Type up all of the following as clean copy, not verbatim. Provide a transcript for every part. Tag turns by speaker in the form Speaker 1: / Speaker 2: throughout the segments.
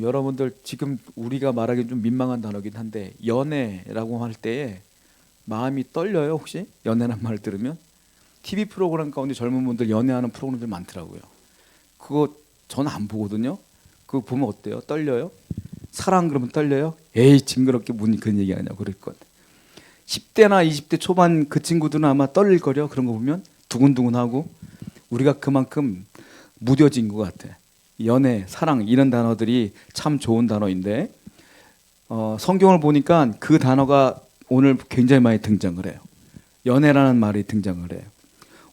Speaker 1: 여러분들 지금 우리가 말하기 좀 민망한 단어긴 한데 연애라고 할 때에 마음이 떨려요 혹시? 연애란 말을 들으면? TV 프로그램 가운데 젊은 분들 연애하는 프로그램들 많더라고요. 그거 저는 안 보거든요. 그거 보면 어때요? 떨려요? 사랑 그러면 떨려요? 에이 징그럽게 무슨 그런 얘기 하냐고 그럴 것 같아요. 10대나 20대 초반 그 친구들은 아마 떨릴거려. 그런 거 보면 두근두근하고 우리가 그만큼 무뎌진 것 같아. 연애, 사랑 이런 단어들이 참 좋은 단어인데 성경을 보니까 그 단어가 오늘 굉장히 많이 등장을 해요. 연애라는 말이 등장을 해요.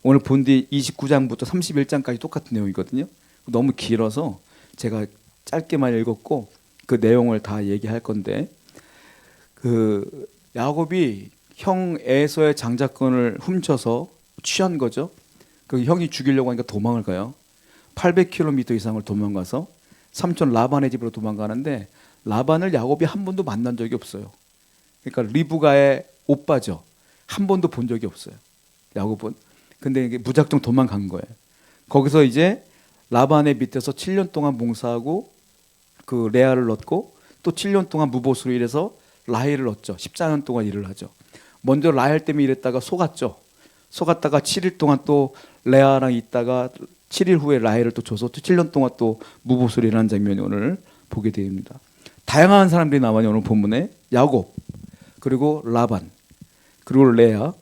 Speaker 1: 오늘 본 뒤 29장부터 31장까지 똑같은 내용이거든요. 너무 길어서 제가 짧게만 읽었고 그 내용을 다 얘기할 건데 그 야곱이 형 에서의 장자권을 훔쳐서 취한 거죠. 그 형이 죽이려고 하니까 도망을 가요. 800km 이상을 도망가서 삼촌 라반의 집으로 도망가는데 라반을 야곱이 한 번도 만난 적이 없어요. 그러니까 리브가의 오빠죠. 한 번도 본 적이 없어요. 야곱은. 근데 이게 무작정 도망간 거예요. 거기서 이제 라반의 밑에서 7년 동안 봉사하고 그 레아를 얻고 또 7년 동안 무보수로 일해서 라헬을 얻죠. 14년 동안 일을 하죠. 먼저 라헬 때문에 일했다가 속았죠. 속았다가 7일 동안 또 레아랑 있다가 7일 후에 라헬을 또 줘서 또 7년 동안 또 무보수로 일하는 장면이 오늘 보게 됩니다. 다양한 사람들이 나와요. 오늘 본문에 야곱 그리고 라반 그리고 레아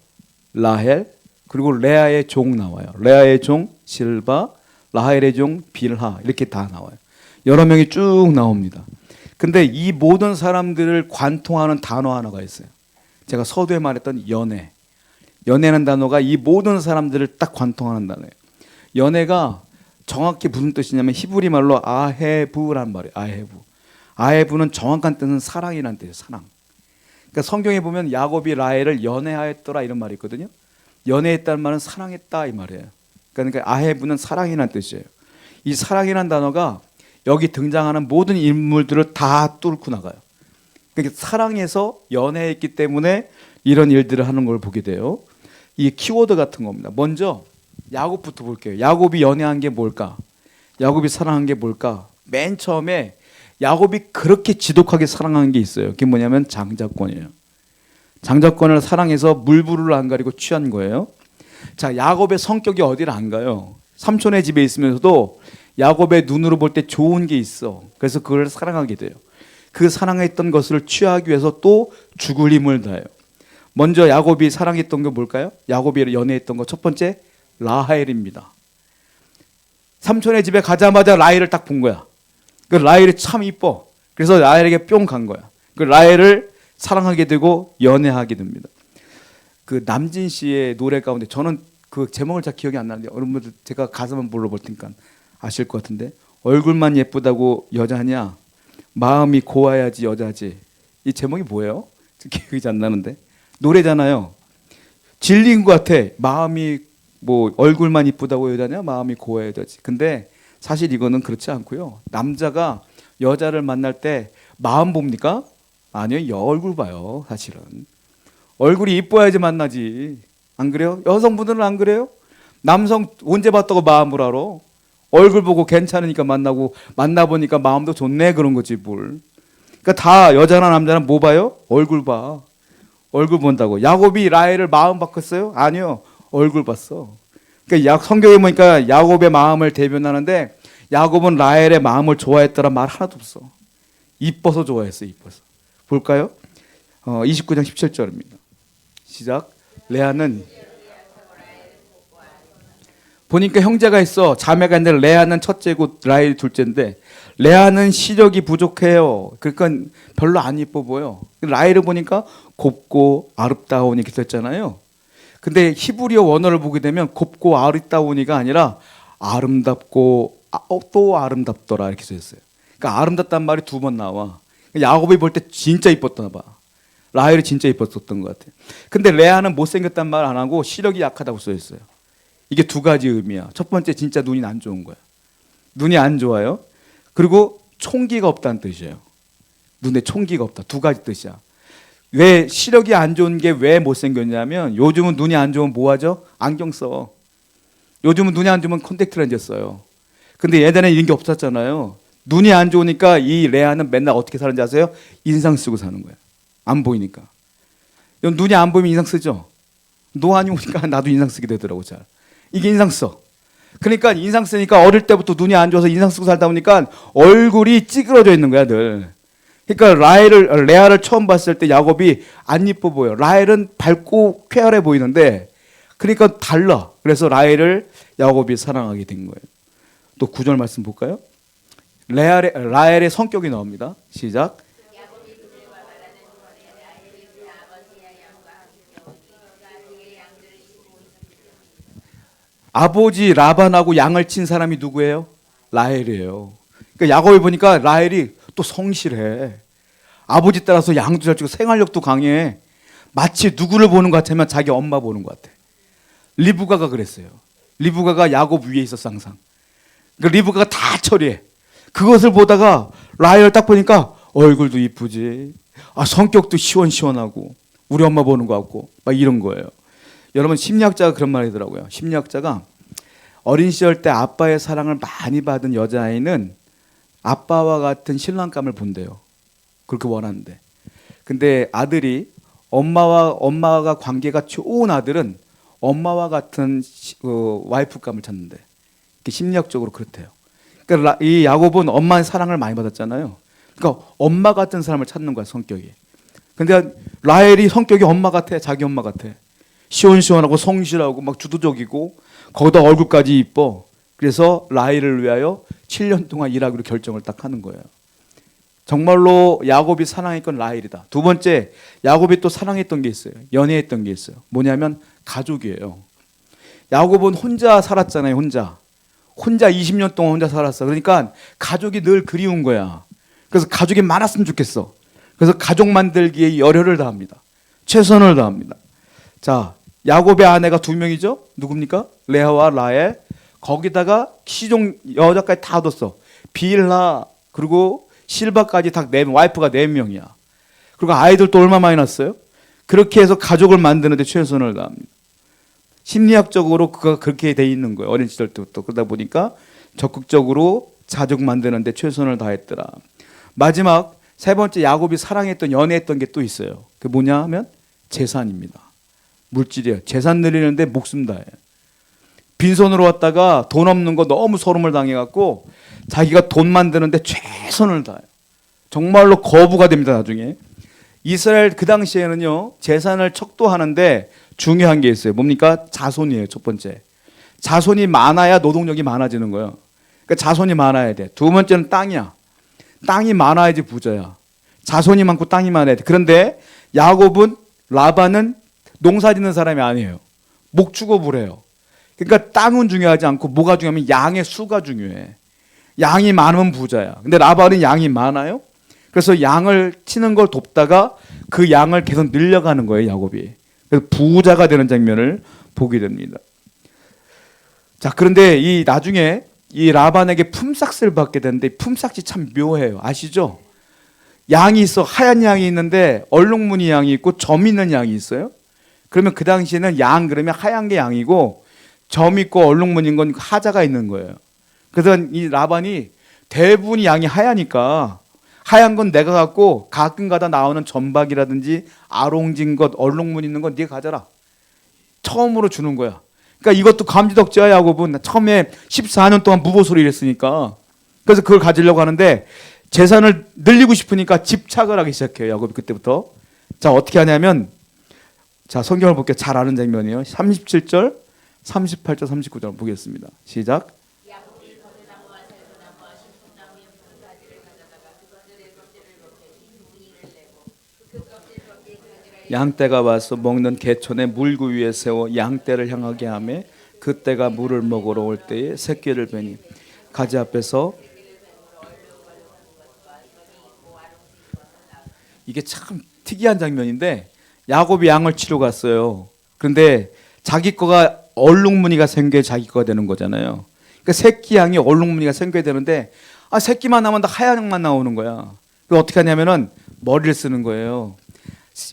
Speaker 1: 라헬 그리고 레아의 종 나와요. 레아의 종 실바 라헬의 종 빌하 이렇게 다 나와요. 여러 명이 쭉 나옵니다. 근데 이 모든 사람들을 관통하는 단어 하나가 있어요. 제가 서두에 말했던 연애. 연애라는 단어가 이 모든 사람들을 딱 관통하는 단어예요. 연애가 정확히 무슨 뜻이냐면 히브리 말로 아헤부란 말이에요. 아헤부. 아헤부는 정확한 뜻은 사랑이라는 뜻이에요. 사랑. 그러니까 성경에 보면 야곱이 라헬을 연애하였더라 이런 말이 있거든요. 연애했다는 말은 사랑했다 이 말이에요. 그러니까 아헤부는 사랑이라는 뜻이에요. 이 사랑이라는 단어가 여기 등장하는 모든 인물들을 다 뚫고 나가요. 그러니까 사랑해서 연애했기 때문에 이런 일들을 하는 걸 보게 돼요. 이게 키워드 같은 겁니다. 먼저 야곱부터 볼게요. 야곱이 연애한 게 뭘까? 야곱이 사랑한 게 뭘까? 맨 처음에 야곱이 그렇게 지독하게 사랑한 게 있어요. 그게 뭐냐면 장자권이에요. 장자권을 사랑해서 물부를 안 가리고 취한 거예요. 자, 야곱의 성격이 어디를 안 가요? 삼촌의 집에 있으면서도 야곱의 눈으로 볼 때 좋은 게 있어. 그래서 그걸 사랑하게 돼요. 그 사랑했던 것을 취하기 위해서 또 죽을 힘을 다해요. 먼저 야곱이 사랑했던 게 뭘까요? 야곱이 연애했던 거 첫 번째 라헬입니다. 삼촌의 집에 가자마자 라헬을 딱 본 거야. 그 라헬이 참 이뻐. 그래서 라헬에게 뿅 간 거야. 그 라헬을 사랑하게 되고 연애하게 됩니다. 그 남진 씨의 노래 가운데 저는 그 제목을 잘 기억이 안 나는데 여러분들 제가 가사만 불러볼 테니까 아실 것 같은데 얼굴만 예쁘다고 여자냐 마음이 고와야지 여자지. 이 제목이 뭐예요? 기억이 잘 안 나는데 노래잖아요. 진리인 것 같아. 마음이 뭐 얼굴만 이쁘다고 여자냐 마음이 고와야 여자지. 근데 사실 이거는 그렇지 않고요. 남자가 여자를 만날 때 마음 봅니까? 아니요. 얼굴 봐요. 사실은 얼굴이 이뻐야지 만나지. 안 그래요? 여성분들은 안 그래요? 남성 언제 봤다고 마음을 알아? 얼굴 보고 괜찮으니까 만나고 만나보니까 마음도 좋네 그런 거지 뭘. 그러니까 다 여자나 남자나 뭐 봐요? 얼굴 봐. 얼굴 본다고. 야곱이 라헬을 마음 바꿨어요? 아니요. 얼굴 봤어. 그러니까 성경에 보니까 야곱의 마음을 대변하는데 야곱은 라헬의 마음을 좋아했더란 말 하나도 없어. 이뻐서 좋아했어. 이뻐서. 볼까요? 29장 17절입니다. 시작. 레아는 보니까 형제가 있어. 자매가 있는데 레아는 첫째고 라헬이 둘째인데 레아는 시력이 부족해요. 그러니까 별로 안 이뻐 보여. 라헬을 보니까 곱고 아름다우니 이렇게 썼잖아요. 근데 히브리어 원어를 보게 되면 곱고 아름다우니가 아니라 아름답고 또 아름답더라 이렇게 써 있어요. 그러니까 아름답다는 말이 두 번 나와. 야곱이 볼 때 진짜 이뻤나 봐. 라헬이 진짜 이뻤었던 것 같아요. 근데 레아는 못생겼단 말 안 하고 시력이 약하다고 써 있어요. 이게 두 가지 의미야. 첫 번째 진짜 눈이 안 좋은 거야. 눈이 안 좋아요. 그리고 총기가 없다는 뜻이에요. 눈에 총기가 없다. 두 가지 뜻이야. 왜 시력이 안 좋은 게 왜 못생겼냐면 요즘은 눈이 안 좋으면 뭐 하죠? 안경 써. 요즘은 눈이 안 좋으면 컨택트 렌즈 써요. 근데 예전에 이런 게 없었잖아요. 눈이 안 좋으니까 이 레아는 맨날 어떻게 사는지 아세요? 인상 쓰고 사는 거예요. 안 보이니까. 눈이 안 보이면 인상 쓰죠. 노안이 오니까 나도 인상 쓰게 되더라고. 잘. 이게 인상 써. 그러니까 인상 쓰니까 어릴 때부터 눈이 안 좋아서 인상 쓰고 살다 보니까 얼굴이 찌그러져 있는 거야, 늘. 그러니까 레아를 처음 봤을 때 야곱이 안 이뻐 보여. 라헬은 밝고 쾌활해 보이는데 그러니까 달라. 그래서 라헬을 야곱이 사랑하게 된 거예요. 또 9절 말씀 볼까요? 라헬의 성격이 나옵니다. 시작. 아버지 라반하고 양을 친 사람이 누구예요? 라헬이에요. 그러니까 야곱이 보니까 라헬이 또 성실해. 아버지 따라서 양도 잘 치고 생활력도 강해. 마치 누구를 보는 것 같으면 자기 엄마 보는 것 같아. 리브가가 그랬어요. 리브가가 야곱 위에 있었어 항상. 그러니까 리브가가 다 처리해. 그것을 보다가 라헬을 딱 보니까 얼굴도 이쁘지. 성격도 시원시원하고 우리 엄마 보는 것 같고 막 이런 거예요. 여러분 심리학자가 그런 말 하더라고요. 심리학자가 어린 시절 때 아빠의 사랑을 많이 받은 여자아이는 아빠와 같은 신랑감을 본대요. 그렇게 원하는데. 근데 아들이 엄마가 관계가 좋은 아들은 엄마와 같은 와이프감을 찾는데. 심리학적으로 그렇대요. 그러니까 이 야곱은 엄마의 사랑을 많이 받았잖아요. 그러니까 엄마 같은 사람을 찾는 거야, 성격이. 근데 라헬이 성격이 엄마 같아, 자기 엄마 같아. 시원시원하고 성실하고 막 주도적이고 거기다 얼굴까지 이뻐. 그래서 라헬을 위하여 7년 동안 일하기로 결정을 딱 하는 거예요. 정말로 야곱이 사랑했던 라헬이다. 두 번째, 야곱이 또 사랑했던 게 있어요. 연애했던 게 있어요. 뭐냐면 가족이에요. 야곱은 혼자 살았잖아요. 혼자 20년 동안 혼자 살았어. 그러니까 가족이 늘 그리운 거야. 그래서 가족이 많았으면 좋겠어. 그래서 가족 만들기에 열혈을 다합니다. 최선을 다합니다. 자, 야곱의 아내가 2명이죠. 누굽니까? 레아와 라헬. 거기다가 시종 여자까지 다 얻었어. 빌하 그리고 실바까지 다 와이프가 4명이야. 그리고 아이들도 얼마 많이 낳았어요? 그렇게 해서 가족을 만드는데 최선을 다합니다. 심리학적으로 그가 그렇게 돼 있는 거예요. 어린 시절 때부터. 그러다 보니까 적극적으로 가족 만드는데 최선을 다했더라. 마지막 세 번째 야곱이 사랑했던 연애했던 게 또 있어요. 그게 뭐냐 하면 재산입니다. 물질이에요. 재산 늘리는데 목숨 다해. 빈손으로 왔다가 돈 없는 거 너무 소름을 당해갖고 자기가 돈 만드는데 최선을 다해요. 정말로 거부가 됩니다. 나중에. 이스라엘 그 당시에는요. 재산을 척도하는데 중요한 게 있어요. 뭡니까? 자손이에요. 첫 번째. 자손이 많아야 노동력이 많아지는 거예요. 그러니까 자손이 많아야 돼. 두 번째는 땅이야. 땅이 많아야지 부자야. 자손이 많고 땅이 많아야 돼. 그런데 야곱은 라반은 농사 짓는 사람이 아니에요. 목축업을 해요. 그러니까 땅은 중요하지 않고 뭐가 중요하면 양의 수가 중요해. 양이 많으면 부자야. 근데 라반은 양이 많아요. 그래서 양을 치는 걸 돕다가 그 양을 계속 늘려가는 거예요. 야곱이. 그래서 부자가 되는 장면을 보게 됩니다. 자, 그런데 이 나중에 이 라반에게 품삯을 받게 되는데 품삯이 참 묘해요. 아시죠? 양이 있어. 하얀 양이 있는데 얼룩무늬 양이 있고 점 있는 양이 있어요. 그러면 그 당시에는 양 그러면 하얀 게 양이고 점 있고 얼룩무늬인 건 하자가 있는 거예요. 그래서 이 라반이 대부분이 양이 하얘니까 하얀 건 내가 갖고 가끔가다 나오는 점박이라든지 아롱진 것, 얼룩무늬 있는 건 네가 가져라. 처음으로 주는 거야. 그러니까 이것도 감지덕지야. 야곱은 처음에 14년 동안 무보수로 일했으니까. 그래서 그걸 가지려고 하는데 재산을 늘리고 싶으니까 집착을 하기 시작해요. 야곱이 그때부터. 자, 어떻게 하냐면 자, 성경을 볼게요. 잘 아는 장면이에요. 37절, 38절, 39절 보겠습니다. 시작. 양떼가 와서 먹는 개촌에 물구 위에 세워 양떼를 향하게 하며 그떼가 물을 먹으러 올 때에 새끼를 베니 가지 앞에서. 이게 참 특이한 장면인데 야곱이 양을 치러 갔어요. 그런데 자기 거가 얼룩무늬가 생겨야 자기 거가 되는 거잖아요. 그러니까 새끼 양이 얼룩무늬가 생겨야 되는데 새끼만 나오면 다 하얀 양만 나오는 거야. 그래서 어떻게 하냐면은 머리를 쓰는 거예요.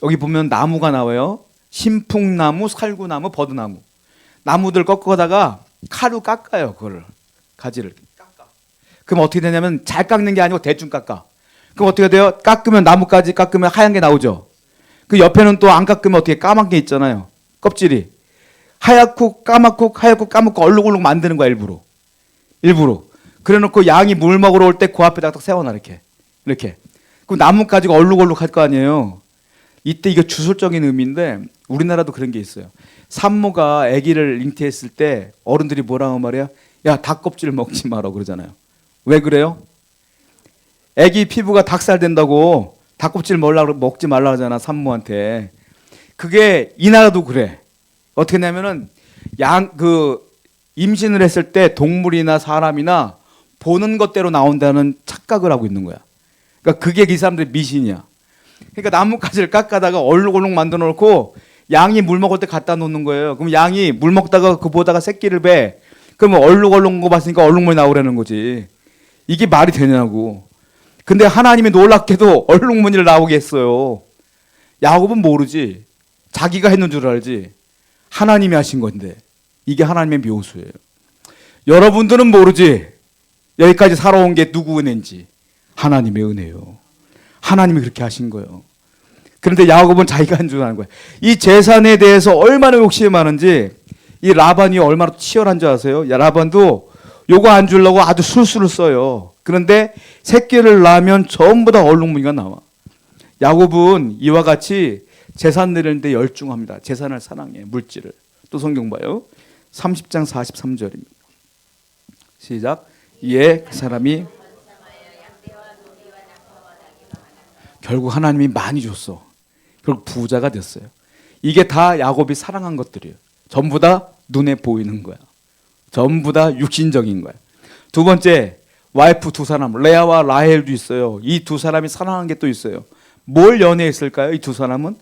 Speaker 1: 여기 보면 나무가 나와요. 신풍나무, 살구나무, 버드나무. 나무들 꺾어다가 칼로 깎아요. 그걸 가지를 깎아. 그럼 어떻게 되냐면 잘 깎는 게 아니고 대충 깎아. 그럼 어떻게 돼요? 깎으면 나뭇가지 깎으면 하얀 게 나오죠. 그 옆에는 또 안 깎으면 어떻게 까만 게 있잖아요. 껍질이. 하얗고 까맣고 하얗고 까맣고 얼룩얼룩 만드는 거야 일부러. 일부러. 그래놓고 양이 물 먹으러 올 때 그 앞에다 딱 세워놔 이렇게. 이렇게. 그럼 나뭇가지가 얼룩얼룩 할 거 아니에요. 이때 이거 주술적인 의미인데 우리나라도 그런 게 있어요. 산모가 아기를 잉태했을 때 어른들이 뭐라고 말해요? 야, 닭 껍질 먹지 마라 그러잖아요. 왜 그래요? 아기 피부가 닭살 된다고 닭 껍질 먹지 말라 하잖아 산모한테. 그게 이 나라도 그래. 어떻게 하냐면은 임신을 했을 때 동물이나 사람이나 보는 것대로 나온다는 착각을 하고 있는 거야. 그러니까 그게 이 사람들의 미신이야. 그러니까 나뭇가지를 깎아다가 얼룩얼룩 만들어 놓고 양이 물 먹을 때 갖다 놓는 거예요. 그럼 양이 물 먹다가 그 보다가 새끼를 배. 그러면 얼룩얼룩 거 봤으니까 얼룩물이 나오라는 거지. 이게 말이 되냐고. 근데 하나님이 놀랍게도 얼룩무늬를 나오게 했어요. 야곱은 모르지. 자기가 했는 줄 알지. 하나님이 하신 건데. 이게 하나님의 묘수예요. 여러분들은 모르지. 여기까지 살아온 게 누구 은혜인지. 하나님의 은혜요. 하나님이 그렇게 하신 거예요. 그런데 야곱은 자기가 한 줄 아는 거예요. 이 재산에 대해서 얼마나 욕심이 많은지 이 라반이 얼마나 치열한 줄 아세요? 야, 라반도 요거 안 주려고 아주 술수를 써요. 그런데 새끼를 낳으면 전부 다 얼룩무늬가 나와. 야곱은 이와 같이 재산 내리는데 열중합니다. 재산을 사랑해, 물질을. 또 성경 봐요. 30장 43절입니다. 시작. 예, 그 사람이 결국 하나님이 많이 줬어. 결국 부자가 됐어요. 이게 다 야곱이 사랑한 것들이에요. 전부 다 눈에 보이는 거야. 전부 다 육신적인 거야. 두 번째, 와이프 두 사람, 레아와 라헬도 있어요. 이 두 사람이 사랑한 게 또 있어요. 뭘 연애했을까요? 이 두 사람은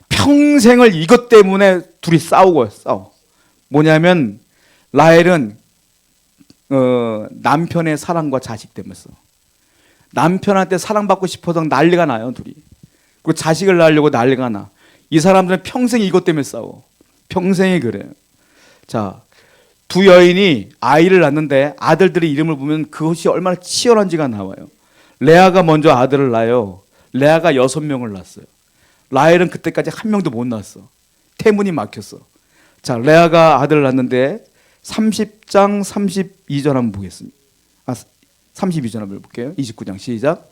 Speaker 1: 평생을 이것 때문에 둘이 싸워. 뭐냐면 라헬은 남편의 사랑과 자식 때문에 써. 남편한테 사랑받고 싶어서 난리가 나요, 둘이. 그리고 자식을 낳으려고 난리가 나. 이 사람들은 평생 이것 때문에 싸워. 평생이 그래요. 자, 두 여인이 아이를 낳는데 아들들의 이름을 보면 그것이 얼마나 치열한지가 나와요. 레아가 먼저 아들을 낳아요. 레아가 6명을 낳았어요. 라헬은 그때까지 한 명도 못 낳았어. 태문이 막혔어. 자, 레아가 아들을 낳는데 30장 32절 한번 보겠습니다. 32절 한번 볼게요. 29장 시작.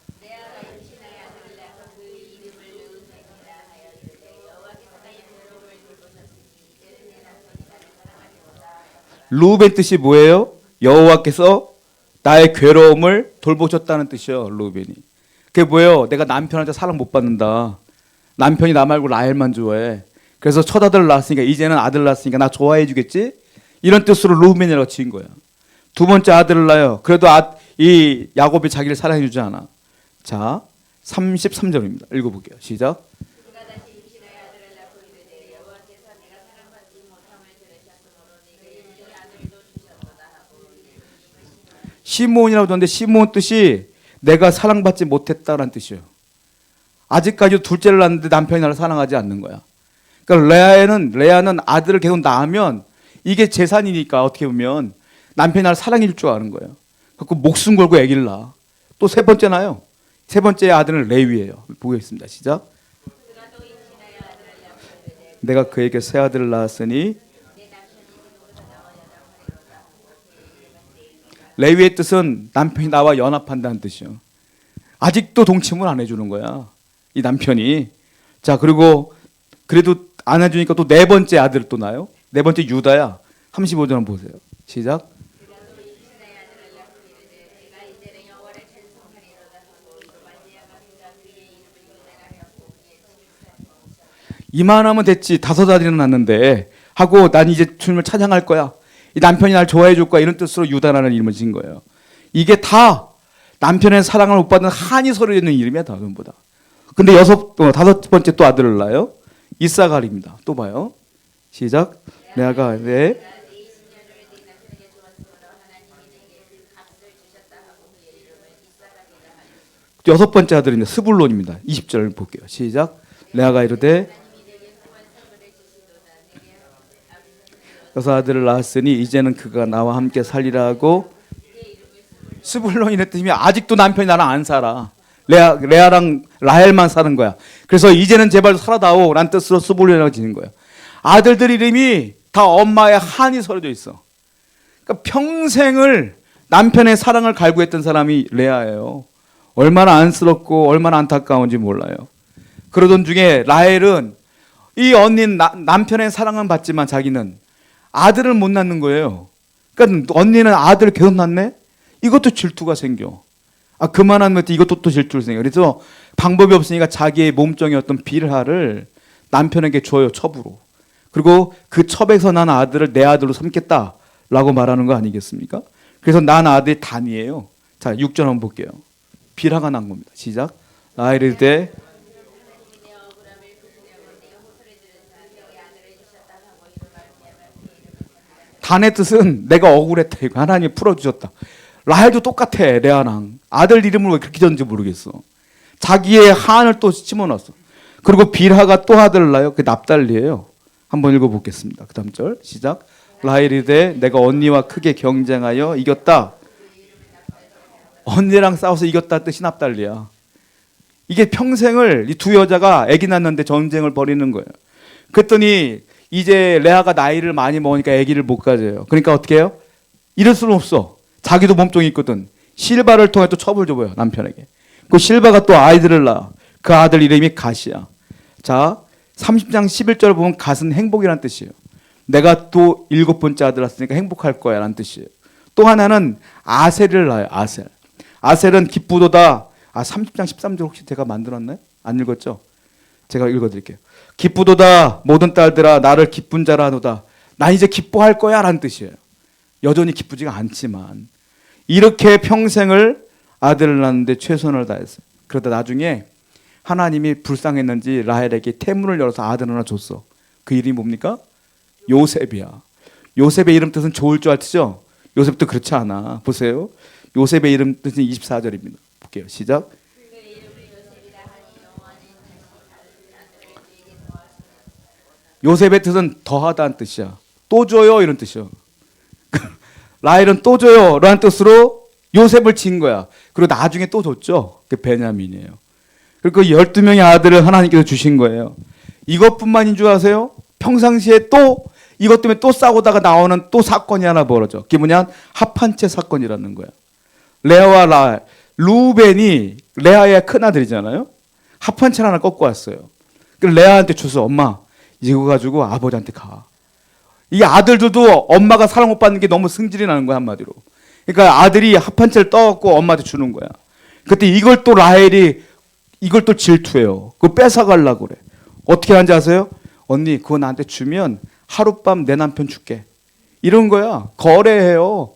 Speaker 1: 루벤 뜻이 뭐예요? 여호와께서 나의 괴로움을 돌보셨다는 뜻이요. 루벤이. 그게 뭐예요? 내가 남편한테 사랑 못 받는다. 남편이 나 말고 라헬만 좋아해. 그래서 첫 아들을 낳았으니까 이제는 아들 낳았으니까 나 좋아해 주겠지? 이런 뜻으로 루벤이라고 지은 거야. 두 번째 아들을 낳아요. 그래도 이 야곱이 자기를 사랑해 주지 않아. 자, 33절입니다. 읽어볼게요. 시작. 시므온이라고 하는데 시므온 뜻이 내가 사랑받지 못했다라는 뜻이에요. 아직까지 둘째를 낳았는데 남편이 나를 사랑하지 않는 거야. 그러니까 레아는 아들을 계속 낳으면 이게 재산이니까 어떻게 보면 남편이 나를 사랑해 줄 줄 아는 거예요. 그래서 목숨 걸고 아기를 낳아. 또 세 번째 나요. 세 번째 아들은 레위예요. 보겠습니다. 시작. 내가 그에게 새 아들을 낳았으니 레위의 뜻은 남편이 나와 연합한다는 뜻이요. 아직도 동침을 안 해주는 거야. 이 남편이. 자, 그리고 그래도 안 해주니까 또 네 번째 아들을 또 낳아요. 네 번째 유다야. 35절 한번 보세요. 시작. 이만하면 됐지. 5아들이나 낳는데 하고 난 이제 주님을 찬양할 거야. 이 남편이 날 좋아해 줄 거야. 이런 뜻으로 유다라는 이름을 지은 거예요. 이게 다 남편의 사랑을 못 받는 한이 서려 있는 이름이야. 다 전부 다. 근데 다섯 번째 또 아들을 낳아요. 이사갈입니다. 또 봐요. 시작. 내가 여섯 번째 아들입니다. 스불론입니다. 20절 볼게요. 시작. 레아가 이르되 여섯 아들을 낳았으니 이제는 그가 나와 함께 살리라 하고 스불론이 이랬더니 아직도 남편이 나랑 안 살아. 레아랑 라헬만 사는 거야. 그래서 이제는 제발 살아다오 라는 뜻으로 스불론이라고 지는 거야. 아들들 이름이 다 엄마의 한이 서려져 있어. 그러니까 평생을 남편의 사랑을 갈구했던 사람이 레아예요. 얼마나 안쓰럽고 얼마나 안타까운지 몰라요. 그러던 중에 라헬은 이 언니는 남편의 사랑은 받지만 자기는 아들을 못 낳는 거예요. 그러니까 언니는 아들을 계속 낳네? 이것도 질투가 생겨. 그만하면 이것도 또 질투가 생겨. 그래서 방법이 없으니까 자기의 몸종이었던 빌하를 남편에게 줘요, 첩으로. 그리고 그 첩에서 난 아들을 내 아들로 삼겠다라고 말하는 거 아니겠습니까? 그래서 난 아들이 단이에요. 자, 6절 한번 볼게요. 빌하가 난 겁니다. 시작. 라헬이 이르되 단의 뜻은 내가 억울했다 이거. 하나님이 풀어주셨다. 라헬도 똑같아. 레아랑 아들 이름을 왜 그렇게 졌는지 모르겠어. 자기의 한을 또 심어놨어. 그리고 빌하가 또 아들을 낳아요. 그게 납달리예요. 한번 읽어보겠습니다. 그 다음 절 시작. 라헬이 이르되 내가 언니와 크게 경쟁하여 이겼다. 언니랑 싸워서 이겼다 뜻이 납달리야. 이게 평생을 이 두 여자가 아기 낳는데 전쟁을 벌이는 거예요. 그랬더니 이제 레아가 나이를 많이 먹으니까 아기를 못 가져요. 그러니까 어떻게 해요? 이럴 수는 없어. 자기도 몸종이 있거든. 실바를 통해 또 첩을 줘봐요, 남편에게. 그 실바가 또 아이들을 낳아. 그 아들 이름이 갓이야. 자, 30장 11절 보면 갓은 행복이라는 뜻이에요. 내가 또 7번째 아들 낳았으니까 행복할 거야 라는 뜻이에요. 또 하나는 아셀을 낳아요. 아셀. 아셀은 기쁘도다. 30장 13절 혹시 제가 만들었나요? 안 읽었죠? 제가 읽어드릴게요. 기쁘도다 모든 딸들아 나를 기쁜 자라 하노다. 나 이제 기뻐할 거야 라는 뜻이에요. 여전히 기쁘지가 않지만 이렇게 평생을 아들을 낳는데 최선을 다했어요. 그러다 나중에 하나님이 불쌍했는지 라헬에게 태문을 열어서 아들 하나 줬어. 그 이름이 뭡니까? 요셉이야. 요셉의 이름 뜻은 좋을 줄 알죠? 요셉도 그렇지 않아. 보세요. 요셉의 이름 뜻은 24절입니다. 볼게요. 시작. 요셉의 뜻은 더하다는 뜻이야. 또 줘요 이런 뜻이야. 라헬은 또 줘요 라는 뜻으로 요셉을 진 거야. 그리고 나중에 또 줬죠. 그 베냐민이에요. 그리고 12명의 아들을 하나님께서 주신 거예요. 이것뿐만인 줄 아세요? 평상시에 또 이것 때문에 또 싸우다가 나오는 또 사건이 하나 벌어져. 그게 뭐냐? 합한채 사건이라는 거야. 레아와 라헬. 루벤이 레아의 큰아들이잖아요. 합한채를 하나 꺾고 왔어요. 그래서 레아한테 줘서 엄마 이거 가지고 아버지한테 가. 이 아들들도 엄마가 사랑 못 받는 게 너무 승질이 나는 거야 한마디로. 그러니까 아들이 합한채를 떠갖고 엄마한테 주는 거야. 그때 이걸 또 라헬이 이걸 또 질투해요. 그거 뺏어가려고 그래. 어떻게 하는지 아세요? 언니 그거 나한테 주면 하룻밤 내 남편 줄게. 이런 거야. 거래해요.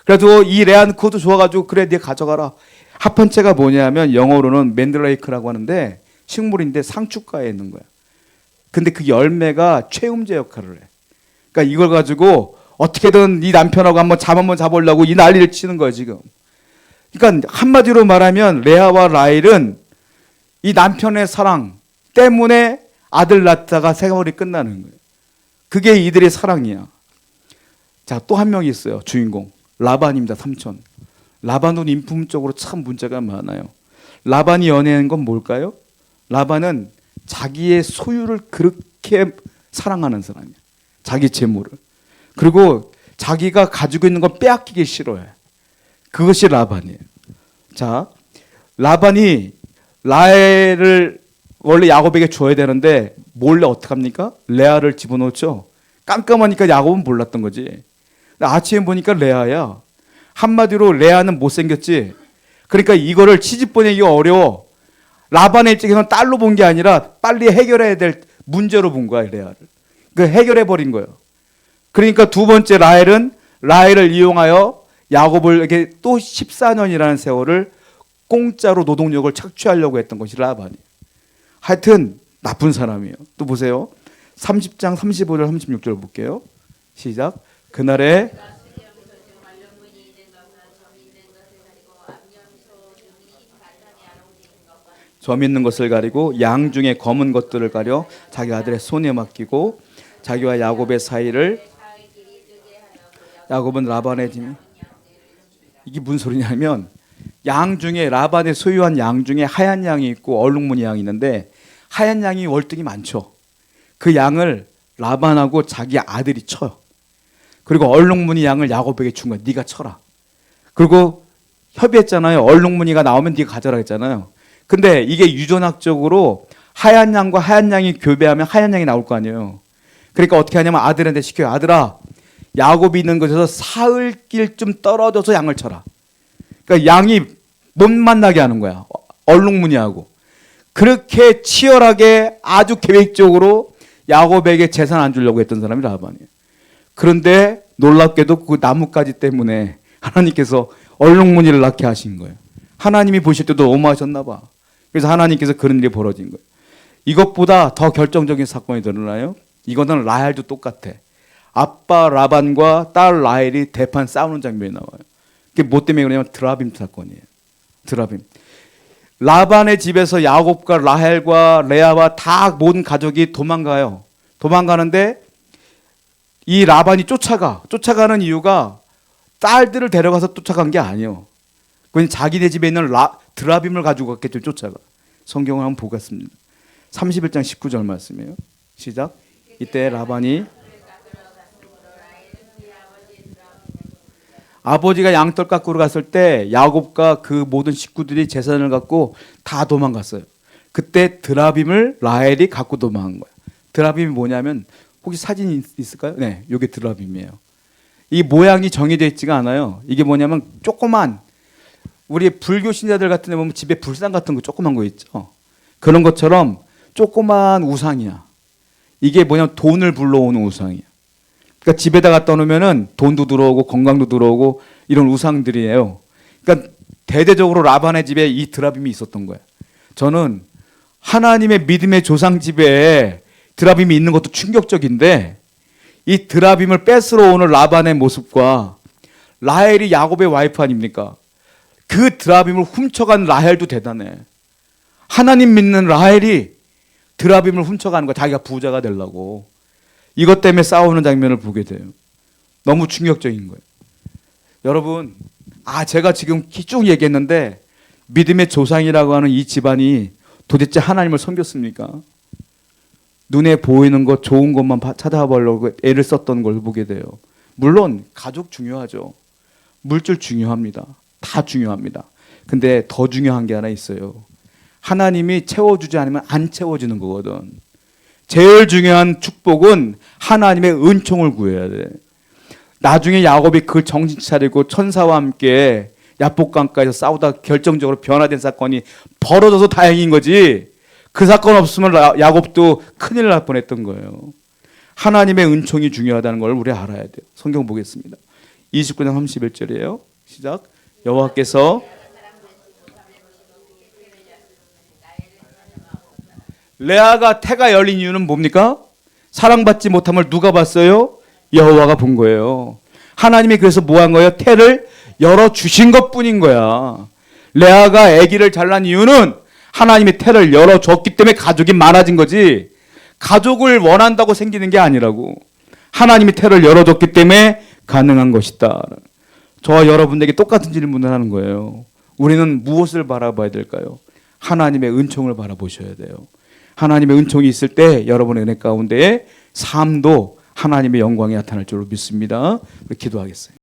Speaker 1: 그래도 이 레아는 그것도 좋아가지고 그래 네가 가져가라. 합한채가 뭐냐면 영어로는 맨드레이크라고 하는데 식물인데 상추가에 있는 거야. 근데 그 열매가 최음제 역할을 해. 그러니까 이걸 가지고 어떻게든 이 남편하고 한번 잡아보려고 이 난리를 치는 거야 지금. 그러니까 한마디로 말하면 레아와 라헬은 이 남편의 사랑 때문에 아들 낳다가 세월이 끝나는 거예요. 그게 이들의 사랑이야. 자, 또 한 명이 있어요. 주인공 라반입니다. 삼촌. 라반은 인품적으로 참 문제가 많아요. 라반이 연애한 건 뭘까요? 라반은 자기의 소유를 그렇게 사랑하는 사람이에요. 자기 재물을. 그리고 자기가 가지고 있는 걸 빼앗기기 싫어해. 그것이 라반이에요. 자, 라반이 라헬을 원래 야곱에게 줘야 되는데 몰래 어떻게 합니까? 레아를 집어넣죠. 깜깜하니까 야곱은 몰랐던 거지. 아침에 보니까 레아야. 한마디로 레아는 못생겼지. 그러니까 이거를 시집 보내기가 어려워. 라반의 입장에서는 딸로 본 게 아니라 빨리 해결해야 될 문제로 본 거야, 레아를. 그 해결해 버린 거예요. 그러니까 두 번째 라헬을 이용하여 야곱에게 또 14년이라는 세월을 공짜로 노동력을 착취하려고 했던 것이 라반이에요. 하여튼 나쁜 사람이에요. 또 보세요. 30장 35절 36절 볼게요. 시작. 그날에 점 있는 것을 가리고 양 중에 검은 것들을 가려 자기 아들의 손에 맡기고 자기와 야곱의 사이를 야곱은 라반의 짐이 이게 무슨 소리냐면 양 중에 라반의 소유한 양 중에 하얀 양이 있고 얼룩무늬 양이 있는데 하얀 양이 월등히 많죠. 그 양을 라반하고 자기 아들이 쳐요. 그리고 얼룩무늬 양을 야곱에게 준 거야. 네가 쳐라. 그리고 협의했잖아요. 얼룩무늬가 나오면 네가 가져라 했잖아요. 근데 이게 유전학적으로 하얀 양과 하얀 양이 교배하면 하얀 양이 나올 거 아니에요. 그러니까 어떻게 하냐면 아들한테 시켜요. 아들아, 야곱이 있는 곳에서 사흘길 좀 떨어져서 양을 쳐라. 그러니까 양이 못 만나게 하는 거야. 얼룩무늬하고. 그렇게 치열하게 아주 계획적으로 야곱에게 재산 안 주려고 했던 사람이 라반이에요. 그런데 놀랍게도 그 나뭇가지 때문에 하나님께서 얼룩무늬를 낳게 하신 거예요. 하나님이 보실 때도 너무하셨나 봐. 그래서 하나님께서 그런 일이 벌어진 거예요. 이것보다 더 결정적인 사건이 드러나요. 이거는 라헬도 똑같아. 아빠 라반과 딸 라헬이 대판 싸우는 장면이 나와요. 그게 뭐 때문에 그러냐면 드라빔 사건이에요. 드라빔. 라반의 집에서 야곱과 라헬과 레아와 다 모든 가족이 도망가요. 도망가는데 이 라반이 쫓아가는 이유가 딸들을 데려가서 쫓아간 게 아니에요. 그냥 자기네 집에 있는 드라빔을 가지고 갔겠죠. 쫓아가. 성경을 한번 보겠습니다. 31장 19절 말씀이에요. 시작. 이때 라반이 아버지가 양털 깎으러 갔을 때 야곱과 그 모든 식구들이 재산을 갖고 다 도망갔어요. 그때 드라빔을 라헬이 갖고 도망간 거예요. 드라빔이 뭐냐면 혹시 사진이 있을까요? 네, 이게 드라빔이에요. 이 모양이 정해져 있지가 않아요. 이게 뭐냐면 조그만 우리 불교 신자들 같은 데 보면 집에 불상 같은 거 조그만 거 있죠. 그런 것처럼 조그만 우상이야. 이게 뭐냐면 돈을 불러오는 우상이야. 그러니까 집에다 갖다 놓으면은 돈도 들어오고 건강도 들어오고 이런 우상들이에요. 그러니까 대대적으로 라반의 집에 이 드라빔이 있었던 거예요. 저는 하나님의 믿음의 조상 집에 드라빔이 있는 것도 충격적인데 이 드라빔을 뺏으러 오는 라반의 모습과 라헬이 야곱의 와이프 아닙니까? 그 드라빔을 훔쳐간 라헬도 대단해. 하나님 믿는 라헬이 드라빔을 훔쳐가는 거야. 자기가 부자가 되려고. 이것 때문에 싸우는 장면을 보게 돼요. 너무 충격적인 거예요. 여러분, 제가 지금 쭉 얘기했는데 믿음의 조상이라고 하는 이 집안이 도대체 하나님을 섬겼습니까? 눈에 보이는 것, 좋은 것만 찾아보려고 애를 썼던 걸 보게 돼요. 물론 가족 중요하죠. 물질 중요합니다. 다 중요합니다. 근데 더 중요한 게 하나 있어요. 하나님이 채워주지 않으면 안 채워지는 거거든. 제일 중요한 축복은 하나님의 은총을 구해야 돼. 나중에 야곱이 그 정신 차리고 천사와 함께 야복강가에서 싸우다 결정적으로 변화된 사건이 벌어져서 다행인 거지. 그 사건 없으면 야곱도 큰일 날 뻔했던 거예요. 하나님의 은총이 중요하다는 걸 우리 알아야 돼요. 성경 보겠습니다. 29장 31절이에요. 시작. 여호와께서 레아가 태가 열린 이유는 뭡니까? 사랑받지 못함을 누가 봤어요? 여호와가 본 거예요. 하나님이 그래서 뭐 한 거예요? 태를 열어주신 것뿐인 거야. 레아가 아기를 잘 낳은 이유는 하나님이 태를 열어줬기 때문에 가족이 많아진 거지, 가족을 원한다고 생기는 게 아니라고. 하나님이 태를 열어줬기 때문에 가능한 것이다. 저와 여러분에게 똑같은 질문을 하는 거예요. 우리는 무엇을 바라봐야 될까요? 하나님의 은총을 바라보셔야 돼요. 하나님의 은총이 있을 때 여러분의 은혜 가운데 삶도 하나님의 영광이 나타날 줄로 믿습니다. 기도하겠어요.